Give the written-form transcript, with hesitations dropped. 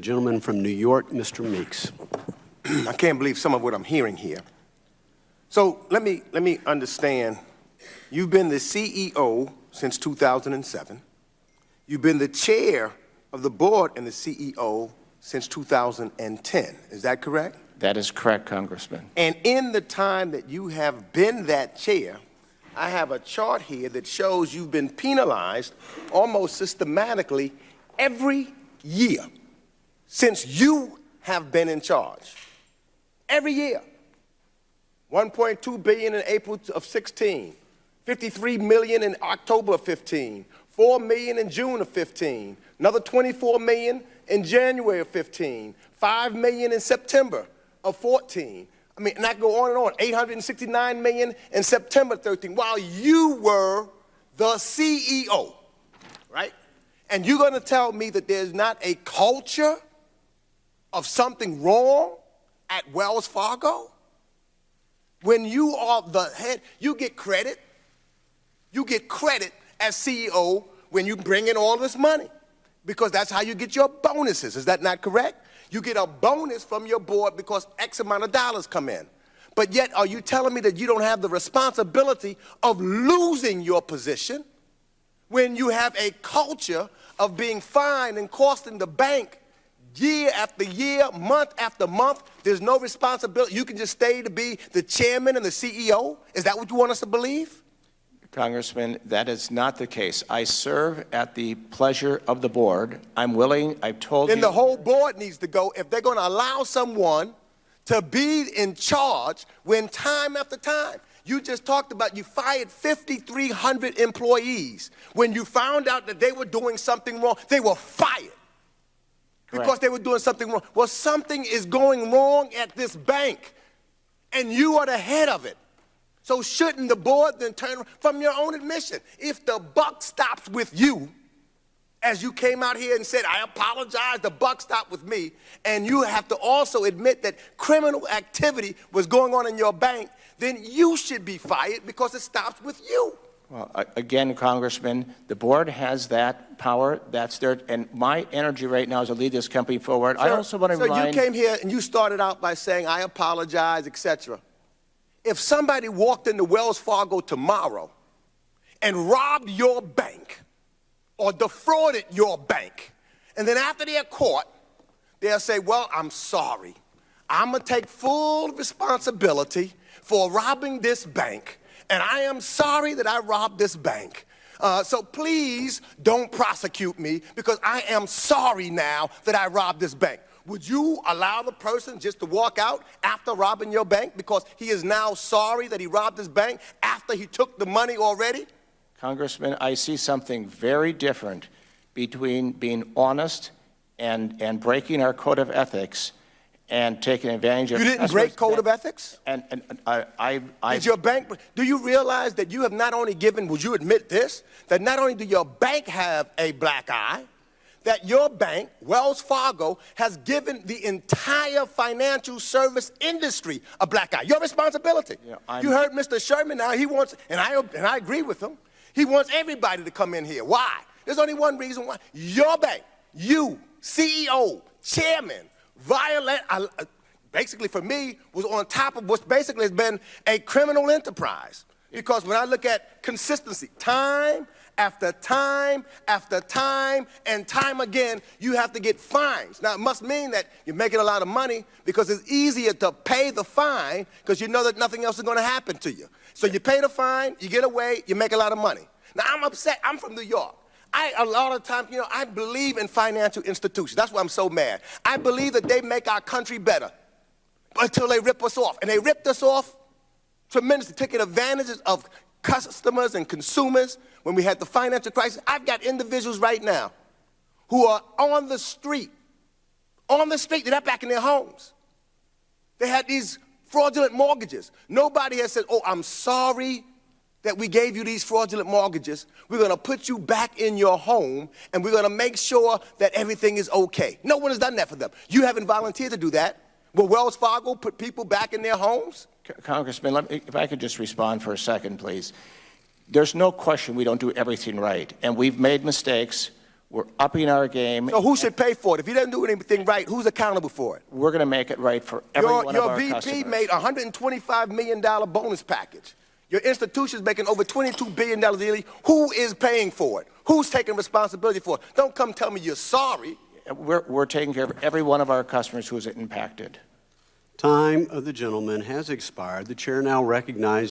The gentleman from New York, Mr. Meeks. I can't believe some of what I'm hearing here. So let me understand. You've been the CEO since 2007. You've been the chair of the board and the CEO since 2010. Is that correct? That is correct, Congressman. And in the time that you have been that chair, I have a chart here that shows you've been penalized almost systematically every year since you have been in charge. Every year. $1.2 billion in April of 16, $53 million in October of 15, $4 million in June of 15, another $24 million in January of 15, $5 million in September of 14. I mean, and I go on and on, $869 million in September 13, while you were the CEO, right? And you're going to tell me that there's not a culture of something wrong at Wells Fargo? When you are the head, you get credit. You get credit as CEO when you bring in all this money, because that's how you get your bonuses. Is that not correct? You get a bonus from your board because X amount of dollars come in. But yet, are you telling me that you don't have the responsibility of losing your position when you have a culture of being fined and costing the bank year after year, month after month? There's no responsibility. You can just stay to be the chairman and the CEO? Is that what you want us to believe? Congressman, that is not the case. I serve at the pleasure of the board. I'm willing, I've told you. Then the whole board needs to go if they're going to allow someone to be in charge when time after time. You just talked about you fired 5,300 employees. When you found out that they were doing something wrong, they were fired. Because Correct. they were doing something wrong. Well, something is going wrong at this bank, and you are the head of it. So shouldn't the board then turn from your own admission? If the buck stops with you, as you came out here and said, I apologize, the buck stopped with me, and you have to also admit that criminal activity was going on in your bank, then you should be fired because it stops with you. Well, again, Congressman, the board has that power. That's their, and my energy right now is to lead this company forward. Sir, I also want to remind. So you came here and you started out by saying, I apologize, etc. If somebody walked into Wells Fargo tomorrow and robbed your bank or defrauded your bank, and then after they're caught, they'll say, well, I'm sorry. I'm going to take full responsibility for robbing this bank, and I am sorry that I robbed this bank. So please don't prosecute me because I am sorry now that I robbed this bank. Would you allow the person just to walk out after robbing your bank because he is now sorry that he robbed his bank after he took the money already? Congressman, I see something very different between being honest and breaking our code of ethics and taking advantage of. You didn't break code of ethics? And I Did your bank, do you realize that you have not only given, would you admit this, that not only do your bank have a black eye, that your bank, Wells Fargo, has given the entire financial service industry a black eye. Your responsibility. Yeah, you heard Mr. Sherman now, he wants, and I agree with him, he wants everybody to come in here. Why? There's only one reason why. Your bank, you, CEO, chairman, basically for me, was on top of what basically has been a criminal enterprise. Because when I look at consistency, time after time after time and time again, you have to get fines. Now, it must mean that you're making a lot of money because it's easier to pay the fine because you know that nothing else is going to happen to you. So you pay the fine, you get away, you make a lot of money. Now, I'm upset. I'm from New York. A lot of times, I believe in financial institutions. That's why I'm so mad. I believe that they make our country better until they rip us off. And they ripped us off tremendously, taking advantage of customers and consumers when we had the financial crisis. I've got individuals right now who are on the street. They're not back in their homes. They had these fraudulent mortgages. Nobody has said, oh, I'm sorry that we gave you these fraudulent mortgages. We're going to put you back in your home, and we're going to make sure that everything is okay. No one has done that for them. You haven't volunteered to do that. Will Wells Fargo put people back in their homes? Congressman, if I could just respond for a second, please. There's no question we don't do everything right, and we've made mistakes. We're upping our game. So who should pay for it? If he doesn't do anything right, who's accountable for it? We're going to make it right for every one of Your our VP customers. made a $125 million bonus package. Your institution's making over $22 billion yearly. Who is paying for it? Who's taking responsibility for it? Don't come tell me you're sorry. We're taking care of every one of our customers who is impacted. Time of the gentleman has expired. The chair now recognizes